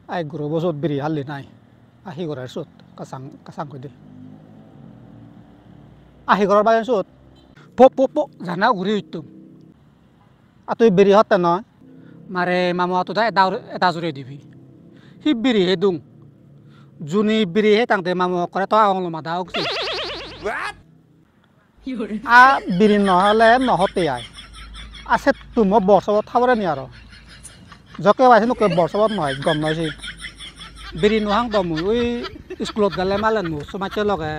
ai guru bosot biri halli nai ahi gorar sut kasang kode ahi gorar bayan sut po jana guri uttum atui biri hotte noy mare mamu atu da eta jure dibi hi biri hedung juni biri he tangte mamu kore to awong loma da oksi a biri নহলে নহতে ai aset tumo borsobot thabore ni aro joke waise nuke borsobot noy gom noysi biri nohang to mu oi স্কুলত গেলে মালেন মু সমাজে লগে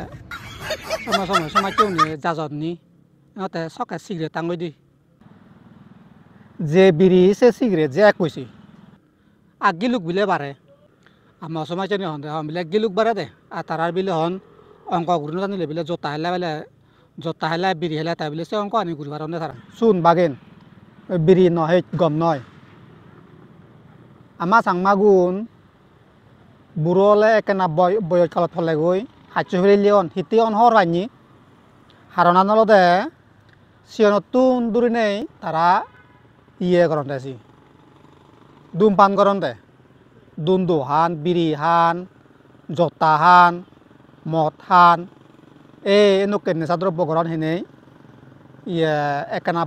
সমাজে নি জাজত নি নতে সকে cigarette টাঙ্গই দি যে বিড়ি সে সিগারেট যে কইছি আগিলুক বিলে বারে আমার সমাজে নি হন বিলে গিলুক বারে দে আর তারার বিলে হন অঙ্ক গুরু জানিলে বিলে জোতা হেলা বিড়ি হেলা তাই বিলে সে অঙ্ক আনি গুরু বারে তারা শুন বাগেন বিড়ি নহে গম নয় আমা সাংমাগুন buruole ekena boy kalau tolegoi hachu leon hition horani haronan lode sionotun durine tara iye goronde si dumpan goronde dunduhan birihan jotahan mothan enuken sadro bogoron hine iye ekena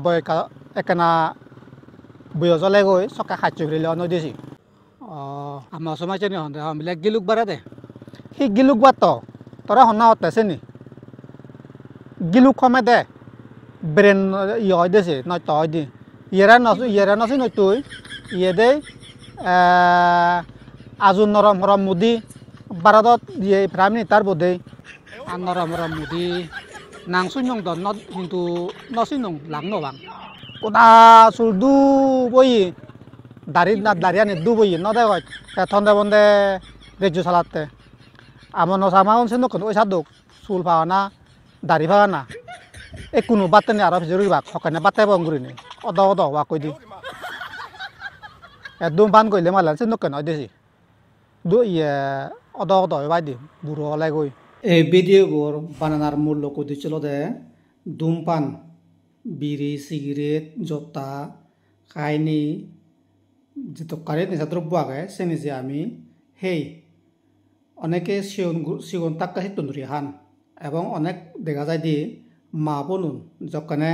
boy jolegoi soka hachu leon odisi আমার সমাজে নি হন্দে আমলে গিলুক বারে দে হি গিলুক বাতো তোরা হন্না হতেছে নি গিলুক কমে দে brain ইয় দেছে নয় তো দি ইয়েরা নসি নয় তুই ইয়ে দে আজুন নরম হরম মুদি বারাদত ইয়ে ফ্রামনি তার বদে আর নরম হরম মুদি নাং সুnyong দন ন কিন্তু নসি নং লাং নবাং কোনা সুলদু বই Darian itu boy, no deh kok. Tonde bonde reju salate. Amon no sama on sendok kan, sadok sul pawana, dari pawana. Kunu baten ya Arab juri bak, hokane batte bongguri ni. Odo wakoi di. Dumpan koi lemalan sendok kan ode si. Iya odo wai di, buru oleh koi. Video bor bananar mul loko di celo deh. Dumpan, biri, sigaret, jota, kaini. যেটো current নিশা দ্রব্য আগে সে নিজে আমি হেই অনেকে সিগন তাক্কা হিতুন্দুরি হান এবং অনেক দেখা যায় দি মা বনুন যখনে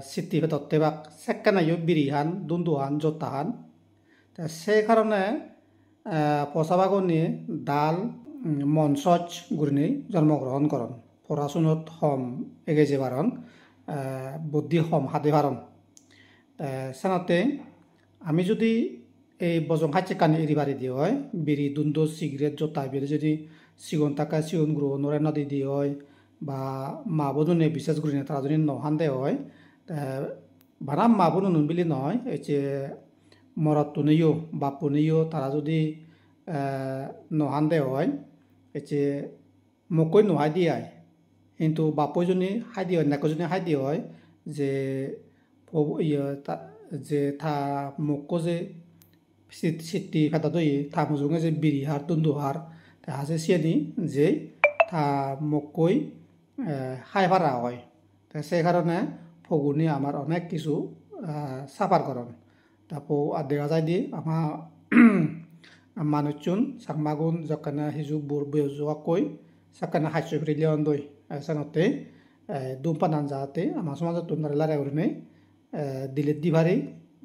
সিটি ভেতরতে বা সেকানাইও বিড়ি হান দুন্দু হান জোতা হান সেই কারণে পচাবাগনি ডাল মনসচ গুরিনি জন্মগ্রহণ করন পড়াশুনত হম এগেজে বারণ বুদ্ধি হম হাতে বারণ সানতে আমি যদি এই বজং খাইছে কানি এরিবারি দিয়ে হয় বিড়ি দুন্দো সিগারেট জোতা বেড়ে যদি সিগন টাকা সিগন গ্রহ নরে নদী দিয়ে হয় বা মা বদনে বিশেষ করে তারা যদি নহান দেয় হয় বানাম মা বনু নুনবিলি নয় এই যে মরতুনিও বাপুনিও তারা যদি নহান দেয় হয় এই যে মকই নহাই দিয়ে কিন্তু বাপজনী হাই দিয়ে হয় নাকজনী হাই দিয়ে হয় যে যে থা মক্কো যে সিটি ফেতা দই থা মুজুঙে যে বিড়ি হার তুন্দু হার তা হাসে সিয়ানি যে থা মক্কই হাই ভাড়া হয় তা সেই কারণে ফগুনি আমার অনেক কিছু সাফার করন তারপর আর দেখা যায় দি আমার মানুষজন সাকমাগুন যখন হিজু বুর বেজোয়া কই সাকানা হাইসু ফ্রিলিয়ন দই সানতে দুম্পানান যাতে আমার সমাজত তুন্দারে লারে উড়নে দিলে দিবারে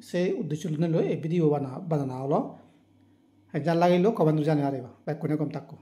সে উদ্দেশ্য লই এই ভিডিও বানানো হলো একজন লাগাইলো কবান জানে আরে বা কোনে কম থাকো